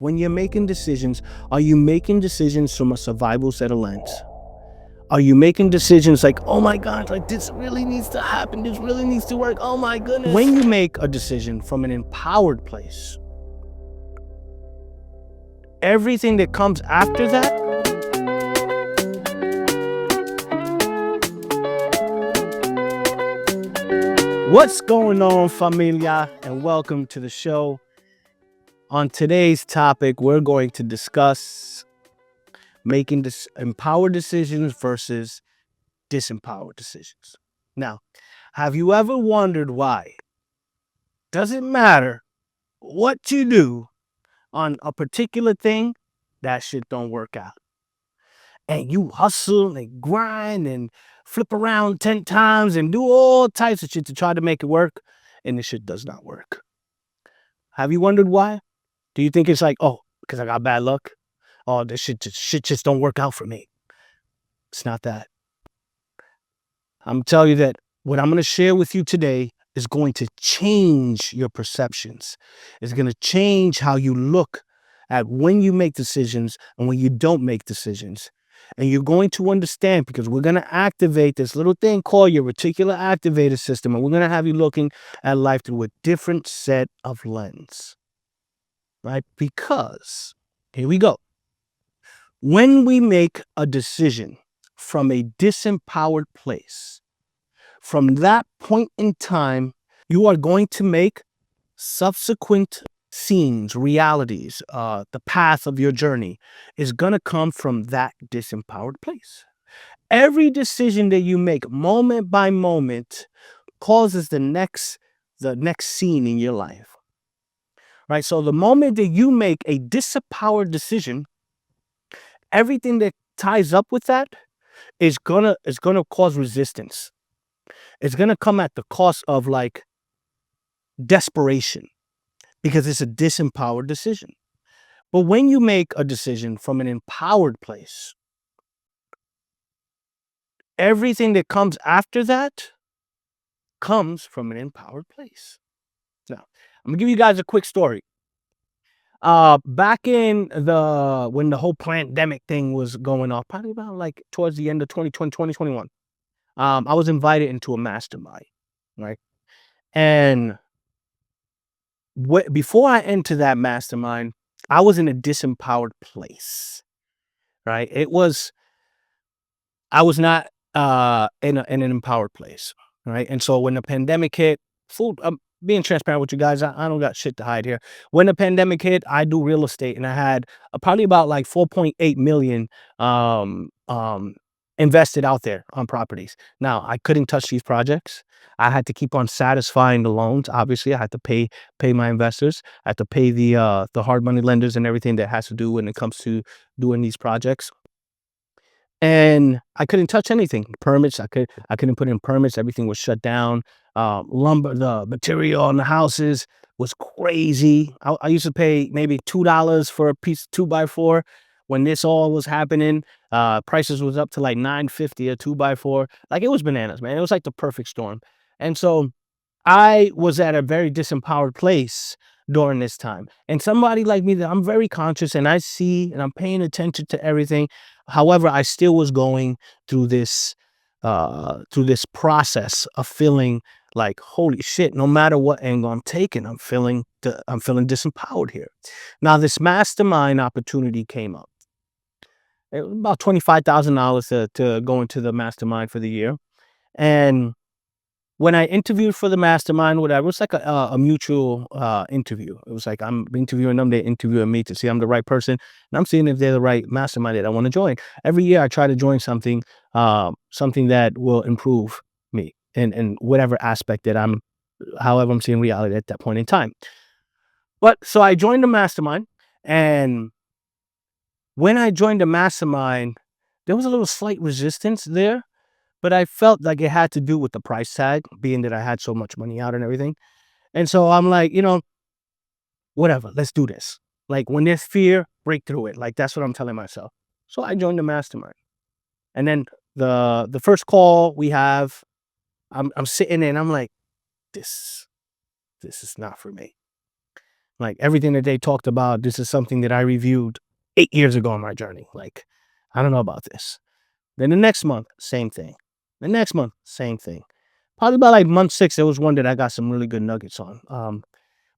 When you're making decisions, are you making decisions from a survival set of lens? Are you making decisions like, oh my God, like this really needs to happen, this really needs to work, oh my goodness? When you make a decision from an empowered place, everything that comes after that, what's going on, familia, and welcome to the show. On today's topic, we're going to discuss making empowered decisions versus disempowered decisions. Now, have you ever wondered why? Doesn't matter what you do on a particular thing, that shit don't work out. And you hustle and grind and flip around 10 times and do all types of shit to try to make it work, and the shit does not work. Have you wondered why? Do you think it's like, oh, because I got bad luck? Oh, this shit just don't work out for me. It's not that. I'm telling you that what I'm going to share with you today is going to change your perceptions. It's going to change how you look at when you make decisions and when you don't make decisions. And you're going to understand because we're going to activate this little thing called your reticular activator system. And we're going to have you looking at life through a different set of lens. Right? Because, here we go. When we make a decision from a disempowered place, from that point in time, you are going to make subsequent scenes, realities, the path of your journey is going to come from that disempowered place. Every decision that you make moment by moment causes the next scene in your life. Right? So the moment that you make a disempowered decision, everything that ties up with that is gonna cause resistance. It's gonna come at the cost of like desperation because it's a disempowered decision. But when you make a decision from an empowered place, everything that comes after that comes from an empowered place. Now, I'm gonna give you guys a quick story. Back in when the whole pandemic thing was going off, probably about like towards the end of 2020, 2021, I was invited into a mastermind, right? And before I entered that mastermind, I was in a disempowered place, right? I was not in an empowered place, right? And so when the pandemic hit, I'm being transparent with you guys. I don't got shit to hide here. When the pandemic hit, I do real estate, and I had probably about like 4.8 million um, um, invested out there on properties. Now I couldn't touch these projects. I had to keep on satisfying the loans. Obviously, I had to pay my investors. I had to pay the hard money lenders and everything that has to do when it comes to doing these projects. And I couldn't touch anything. Permits, I couldn't put in permits. Everything was shut down. Lumber, the material on the houses was crazy. I used to pay maybe $2 for a piece of 2x4. When this all was happening, prices was up to like $9.50 a 2x4. Like it was bananas, man. It was like the perfect storm. And so I was at a very disempowered place during this time. And somebody like me that I'm very conscious and I see and I'm paying attention to everything. However, I still was going through this process of feeling like, holy shit, no matter what angle I'm taking, I'm feeling disempowered here. Now this mastermind opportunity came up. It was about $25,000 to go into the mastermind for the year. And when I interviewed for the mastermind, whatever, it was like a mutual interview. It was like I'm interviewing them, they're interviewing me to see I'm the right person, and I'm seeing if they're the right mastermind that I want to join. Every year, I try to join something that will improve me in whatever aspect that however I'm seeing reality at that point in time. But so I joined the mastermind, and when I joined the mastermind, there was a little slight resistance there. But I felt like it had to do with the price tag, being that I had so much money out and everything. And so I'm like, whatever, let's do this. Like when there's fear, break through it. Like that's what I'm telling myself. So I joined the mastermind. And then the first call we have, I'm sitting there and I'm like, this is not for me. Like everything that they talked about, this is something that I reviewed 8 years ago on my journey. Like, I don't know about this. Then the next month, same thing. The next month, same thing. Probably about like month 6, there was one that I got some really good nuggets on.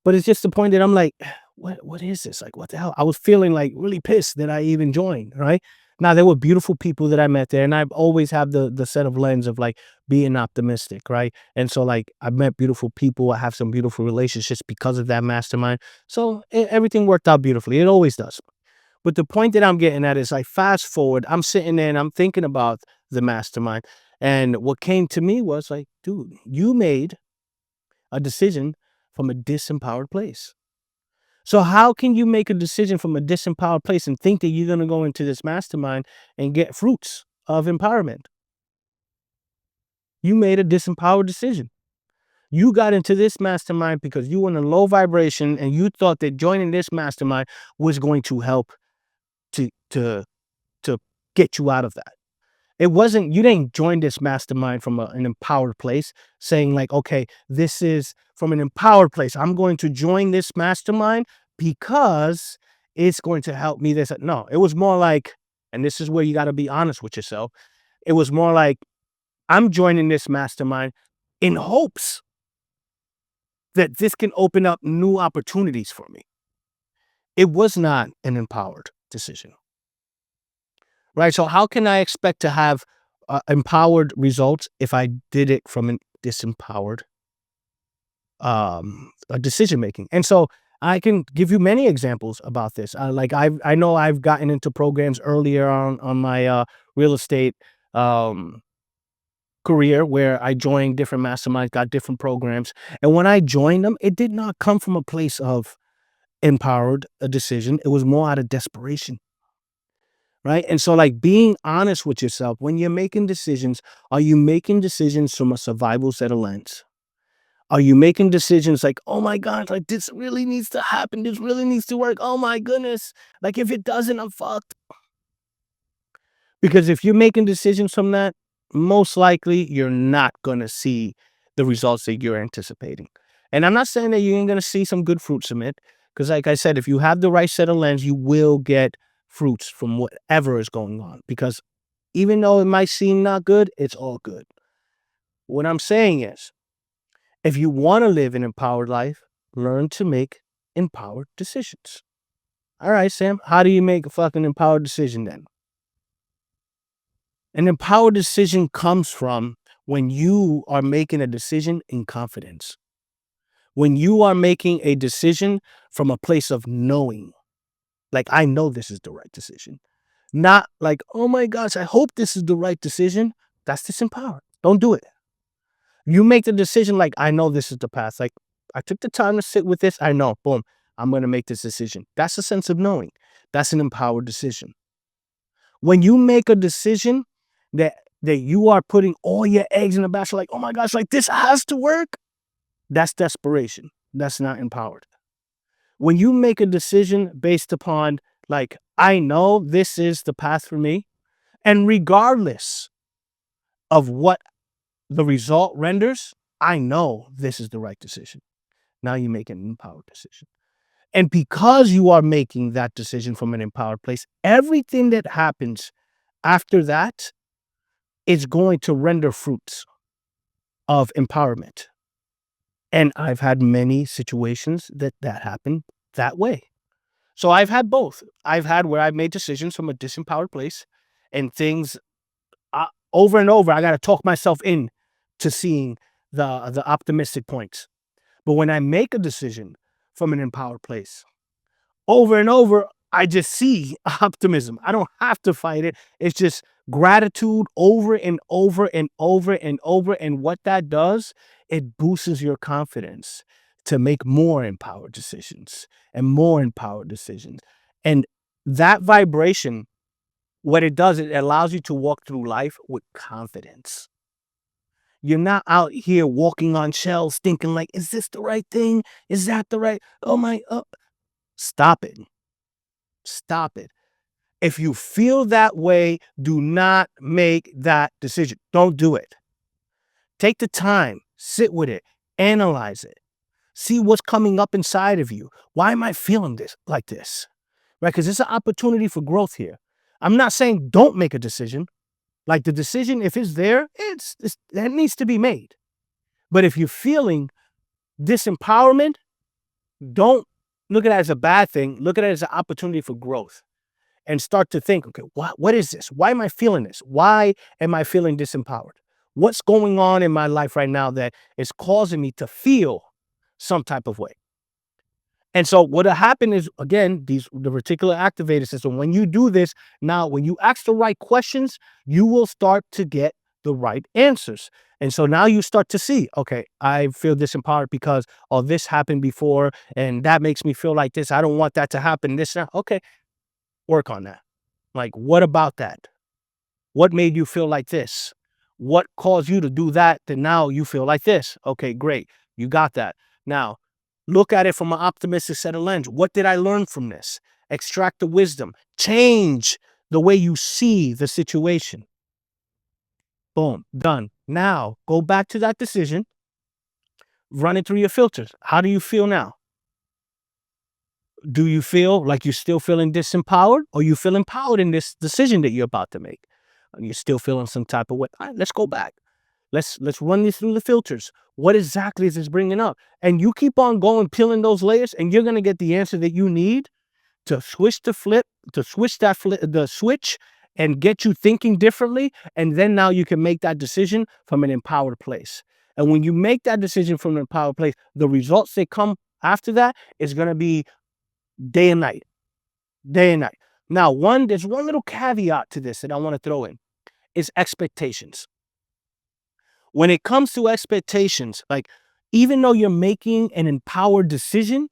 But it's just the point that I'm like, what is this? Like, what the hell? I was feeling like really pissed that I even joined, right? Now there were beautiful people that I met there, and I've always have the set of lens of like being optimistic, right? And so like I've met beautiful people, I have some beautiful relationships because of that mastermind. So everything worked out beautifully. It always does. But the point that I'm getting at is like fast forward, I'm sitting there and I'm thinking about the mastermind. And what came to me was like, dude, you made a decision from a disempowered place. So how can you make a decision from a disempowered place and think that you're going to go into this mastermind and get fruits of empowerment? You made a disempowered decision. You got into this mastermind because you were in a low vibration and you thought that joining this mastermind was going to help to to to get you out of that. It wasn't, you didn't join this mastermind from an empowered place saying like, okay, this is from an empowered place. I'm going to join this mastermind because it's going to help me this. No, it was more like, and this is where you got to be honest with yourself. It was more like, I'm joining this mastermind in hopes that this can open up new opportunities for me. It was not an empowered decision. Right. So how can I expect to have empowered results if I did it from a disempowered decision making? And so I can give you many examples about this. Like I know I've gotten into programs earlier on my real estate career where I joined different masterminds, got different programs, and when I joined them, it did not come from a place of empowered a decision. It was more out of desperation. Right. And so, like, being honest with yourself when you're making decisions, are you making decisions from a survival set of lens? Are you making decisions like, oh my God, like this really needs to happen? This really needs to work. Oh my goodness. Like, if it doesn't, I'm fucked. Because if you're making decisions from that, most likely you're not going to see the results that you're anticipating. And I'm not saying that you ain't going to see some good fruits from it. Because, like I said, if you have the right set of lens, you will get fruits from whatever is going on. Because even though it might seem not good, it's all good. What I'm saying is, if you want to live an empowered life, learn to make empowered decisions. All right, Sam, how do you make a fucking empowered decision then? An empowered decision comes from when you are making a decision in confidence. When you are making a decision from a place of knowing, like, I know this is the right decision. Not like, oh my gosh, I hope this is the right decision. That's disempowered. Don't do it. You make the decision like, I know this is the path. Like, I took the time to sit with this. I know, boom, I'm going to make this decision. That's a sense of knowing. That's an empowered decision. When you make a decision that you are putting all your eggs in a basket, like, oh my gosh, like this has to work. That's desperation. That's not empowered. When you make a decision based upon like, I know this is the path for me, and regardless of what the result renders, I know this is the right decision. Now you make an empowered decision. And because you are making that decision from an empowered place, everything that happens after that is going to render fruits of empowerment. And I've had many situations that happen that way. So I've had both. I've had where I've made decisions from a disempowered place and things over and over. I got to talk myself in to seeing the optimistic points. But when I make a decision from an empowered place, over and over, I just see optimism. I don't have to fight it. It's just gratitude over and over and over and over. And what that does, it boosts your confidence to make more empowered decisions and more empowered decisions. And that vibration, what it does, it allows you to walk through life with confidence. You're not out here walking on shells thinking like, is this the right thing? Is that the right? Oh my, stop it. Stop it. If you feel that way, do not make that decision. Don't do it. Take the time, sit with it, analyze it. See what's coming up inside of you. Why am I feeling this like this? Right? Because it's an opportunity for growth here. I'm not saying don't make a decision. Like the decision, if it's there, that needs to be made. But if you're feeling disempowerment, don't look at it as a bad thing. Look at it as an opportunity for growth and start to think, okay, what is this? Why am I feeling this? Why am I feeling disempowered? What's going on in my life right now that is causing me to feel some type of way? And so what'll happen is, again, the reticular activator system, when you do this, now when you ask the right questions, you will start to get the right answers. And so now you start to see, okay, I feel disempowered because this happened before, and that makes me feel like this. I don't want that to happen. This now. Okay, work on that. Like, what about that? What made you feel like this? What caused you to do that now you feel like this? Okay, great. You got that. Now, look at it from an optimistic set of lens. What did I learn from this? Extract the wisdom. Change the way you see the situation. Boom, done. Now, go back to that decision. Run it through your filters. How do you feel now? Do you feel like you're still feeling disempowered, or you feel empowered in this decision that you're about to make? And you're still feeling some type of way. All right, let's go back. Let's run this through the filters. What exactly is this bringing up? And you keep on going, peeling those layers, and you're gonna get the answer that you need to switch the switch and get you thinking differently. And then now you can make that decision from an empowered place. And when you make that decision from an empowered place, the results that come after that is gonna be day and night, day and night. Now, there's one little caveat to this that I want to throw in is expectations. When it comes to expectations, like even though you're making an empowered decision,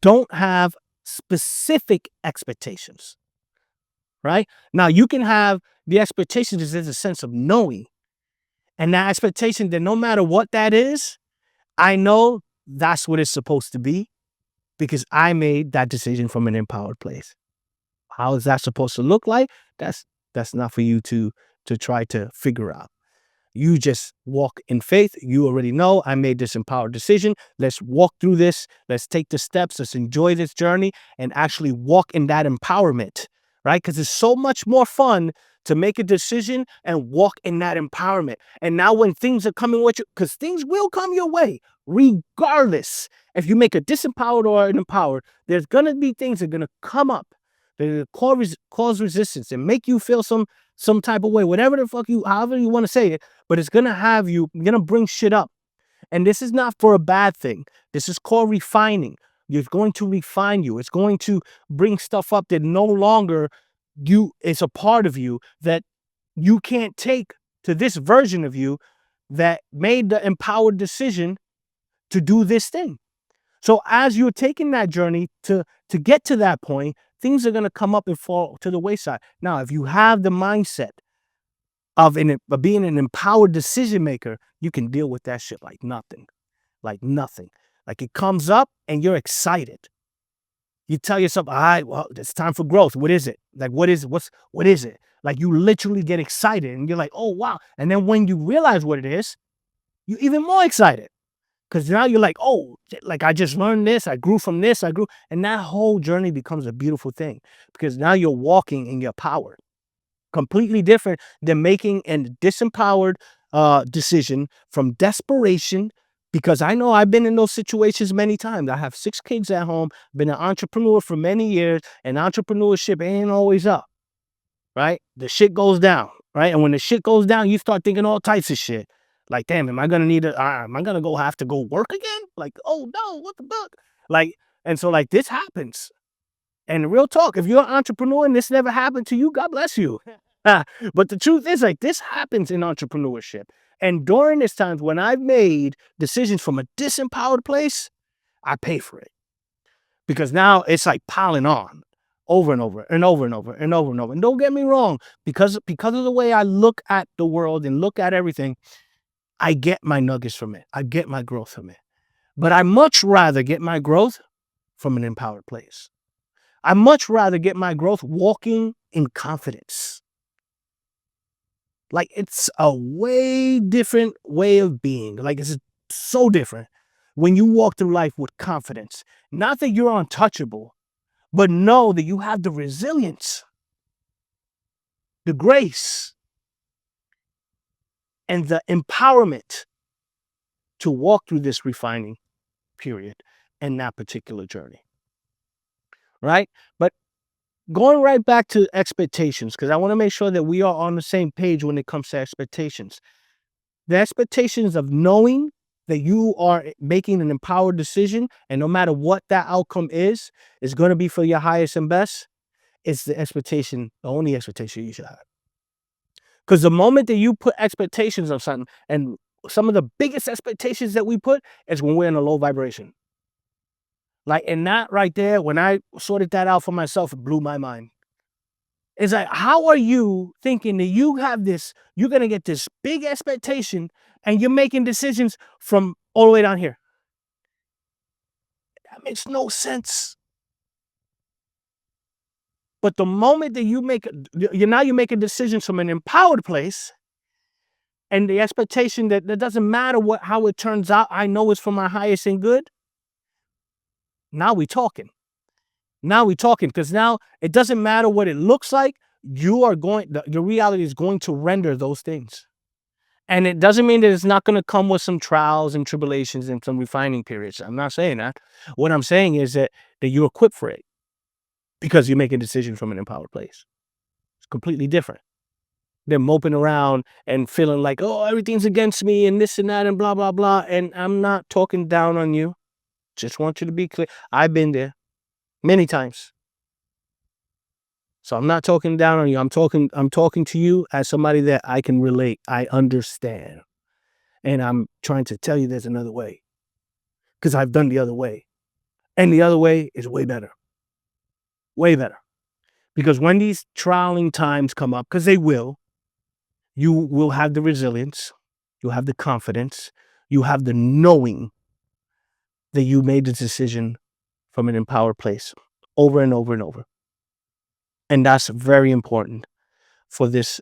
don't have specific expectations, right? Now, you can have the expectations is there's a sense of knowing, and that expectation that no matter what that is, I know that's what it's supposed to be because I made that decision from an empowered place. How is that supposed to look like? That's not for you to try to figure out. You just walk in faith. You already know I made this empowered decision. Let's walk through this. Let's take the steps. Let's enjoy this journey and actually walk in that empowerment, right? Because it's so much more fun to make a decision and walk in that empowerment. And now when things are coming with you, because things will come your way, regardless if you make a disempowered or an empowered, there's going to be things that are going to come up that cause resistance and make you feel some type of way, whatever the fuck however you want to say it, but it's gonna gonna bring shit up. And this is not for a bad thing. This is called refining. It's going to refine you. It's going to bring stuff up that no longer it's a part of you that you can't take to this version of you that made the empowered decision to do this thing. So as you're taking that journey to get to that point, things are going to come up and fall to the wayside. Now, if you have the mindset of being an empowered decision maker, you can deal with that shit like nothing, like nothing. Like it comes up and you're excited. You tell yourself, all right, well, it's time for growth. What is it? Like, what is it? Like you literally get excited and you're like, oh, wow. And then when you realize what it is, you're even more excited. Because now you're like, oh, like I just learned this, I grew from this, and that whole journey becomes a beautiful thing because now you're walking in your power. Completely different than making a disempowered decision from desperation. Because I know I've been in those situations many times. I have 6 kids at home, been an entrepreneur for many years, and entrepreneurship ain't always up, right? The shit goes down, right? And when the shit goes down, you start thinking all types of shit. Like, damn, am I gonna have to go work again? Like, oh no, what the fuck? Like, and so like this happens. And real talk, if you're an entrepreneur and this never happened to you, God bless you. But the truth is, like, this happens in entrepreneurship. And during this times when I've made decisions from a disempowered place, I pay for it. Because now it's like piling on over and over and over and over and over and over. And don't get me wrong, because of the way I look at the world and look at everything, I get my nuggets from it. I get my growth from it. But I much rather get my growth from an empowered place. I much rather get my growth walking in confidence. Like it's a way different way of being. Like it's so different when you walk through life with confidence. Not that you're untouchable, but know that you have the resilience, the grace, and the empowerment to walk through this refining period and that particular journey. Right? But going right back to expectations, because I want to make sure that we are on the same page when it comes to expectations. The expectations of knowing that you are making an empowered decision, and no matter what that outcome is going to be for your highest and best. It's the expectation, the only expectation you should have. Because the moment that you put expectations on something, and some of the biggest expectations that we put is when we're in a low vibration. Like, and that right there, when I sorted that out for myself, it blew my mind. It's like, how are you thinking that you have this, you're going to get this big expectation and you're making decisions from all the way down here? That makes no sense. But the moment that you make, you make a decision from an empowered place, and the expectation that it doesn't matter how it turns out, I know it's for my highest and good. Now we talking. Because now it doesn't matter what it looks like. Your reality is going to render those things. And it doesn't mean that it's not going to come with some trials and tribulations and some refining periods. I'm not saying that. What I'm saying is that you're equipped for it because you're making decisions from an empowered place. It's completely different. They're moping around and feeling like, oh, everything's against me and this and that and blah, blah, blah. And I'm not talking down on you. Just want you to be clear. I've been there many times. So I'm not talking down on you. I'm talking to you as somebody that I can relate. I understand. And I'm trying to tell you there's another way. Because I've done the other way. And the other way is way better. Way better. Because when these trialing times come up, because they will, you will have the resilience, you'll have the confidence, you have the knowing that you made the decision from an empowered place over and over and over. And that's very important for this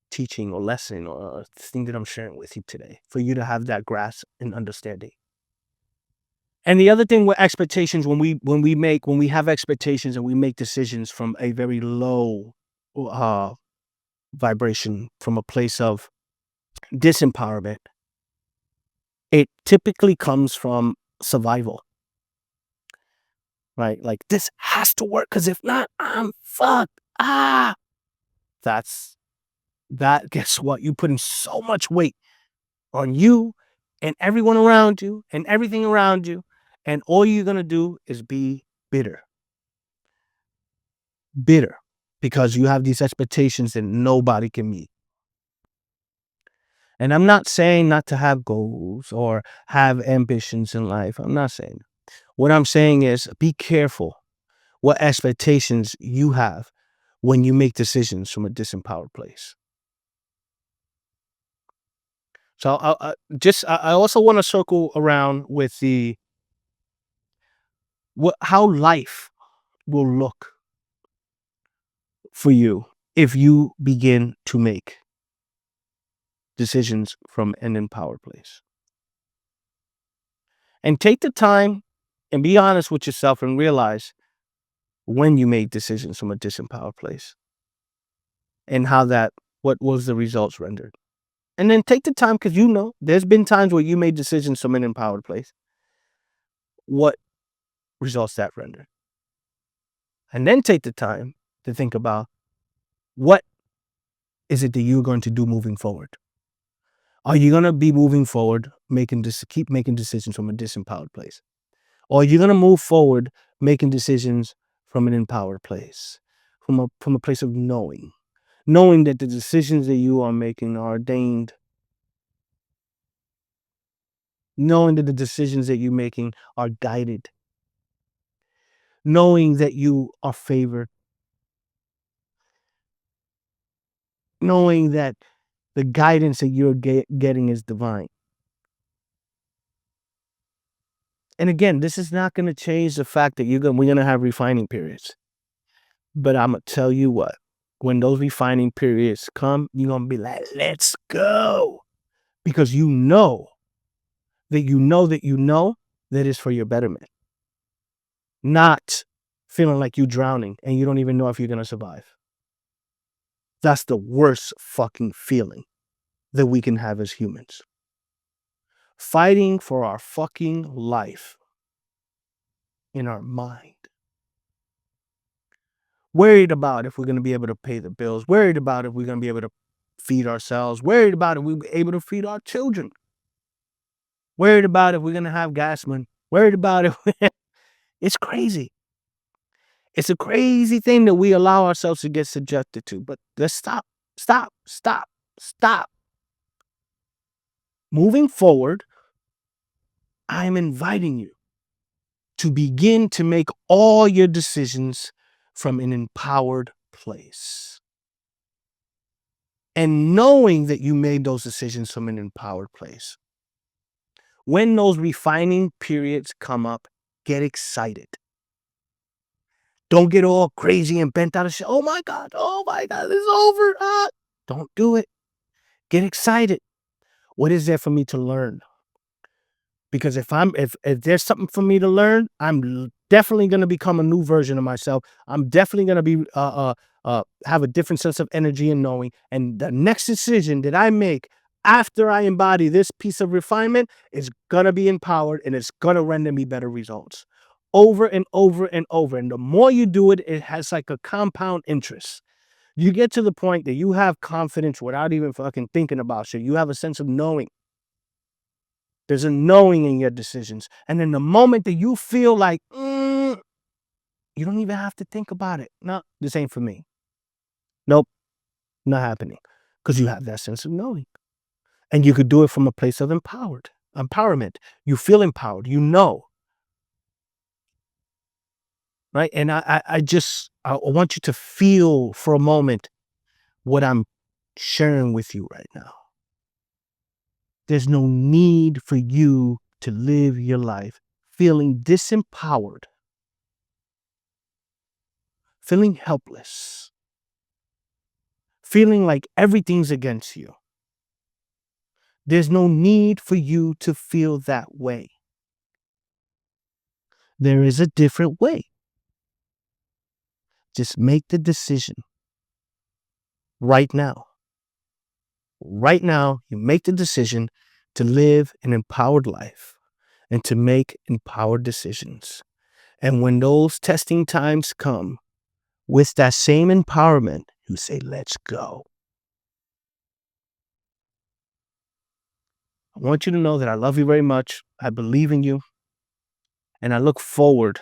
teaching or lesson or thing that I'm sharing with you today, for you to have that grasp and understanding. And the other thing with expectations, when we have expectations and we make decisions from a very low vibration, from a place of disempowerment, it typically comes from survival, right? Like, this has to work because if not, I'm fucked. Guess what? You putting so much weight on you and everyone around you and everything around you. And all you're going to do is be bitter. Bitter because you have these expectations that nobody can meet. And I'm not saying not to have goals or have ambitions in life. I'm not saying. What I'm saying is be careful what expectations you have when you make decisions from a disempowered place. So I also want to circle around with how life will look for you if you begin to make decisions from an empowered place. And take the time and be honest with yourself and realize when you made decisions from a disempowered place and what was the results rendered. And then take the time, because there's been times where you made decisions from an empowered place. What results that rendered? And then take the time to think about what is it that you're going to do moving forward. Are you going to be moving forward, keep making decisions from a disempowered place? Or are you going to move forward, making decisions from an empowered place, from a place of knowing that the decisions that you are making are ordained, knowing that the decisions that you're making are guided, knowing that you are favored, knowing that the guidance that you're getting is divine. And again, this is not going to change the fact that we're going to have refining periods. But I'm going to tell you what, when those refining periods come, you're going to be like, let's go. Because you know that that is for your betterment. Not feeling like you're drowning and you don't even know if you're going to survive. That's the worst fucking feeling that we can have as humans. Fighting for our fucking life in our mind. Worried about if we're going to be able to pay the bills. Worried about if we're going to be able to feed ourselves. Worried about if we're able to feed our children. Worried about if we're going to have gas money. Worried about if... It's crazy. It's a crazy thing that we allow ourselves to get subjected to. But let's stop. Moving forward, I'm inviting you to begin to make all your decisions from an empowered place. And knowing that you made those decisions from an empowered place. When those refining periods come up, get excited. Don't get all crazy and bent out of shit. Oh my God, this is over. Don't do it. Get excited. What is there for me to learn? Because if there's something for me to learn, I'm definitely going to become a new version of myself. I'm definitely going to be have a different sense of energy and knowing. And the next decision that I make after I embody this piece of refinement is going to be empowered, and it's going to render me better results over and over and over. And the more you do it, it has like a compound interest. You get to the point that you have confidence without even fucking thinking about shit. You have a sense of knowing. There's a knowing in your decisions. And in the moment that you feel like, you don't even have to think about it. No, this ain't for me. Nope, not happening. Because you have that sense of knowing. And you could do it from a place of empowerment. You feel empowered. You know. Right? And I want you to feel for a moment what I'm sharing with you right now. There's no need for you to live your life feeling disempowered, feeling helpless, feeling like everything's against you. There's no need for you to feel that way. There is a different way. Just make the decision right now. Right now, you make the decision to live an empowered life and to make empowered decisions. And when those testing times come, with that same empowerment, you say, let's go. I want you to know that I love you very much. I believe in you. And I look forward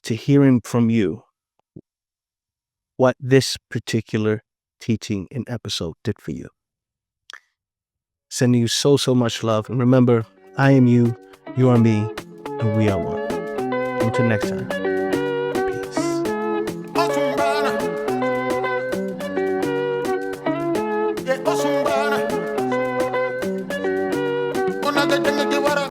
to hearing from you what this particular teaching and episode did for you. Sending you so much love. And remember, I am you are me, and we are one. Until next time. Peace.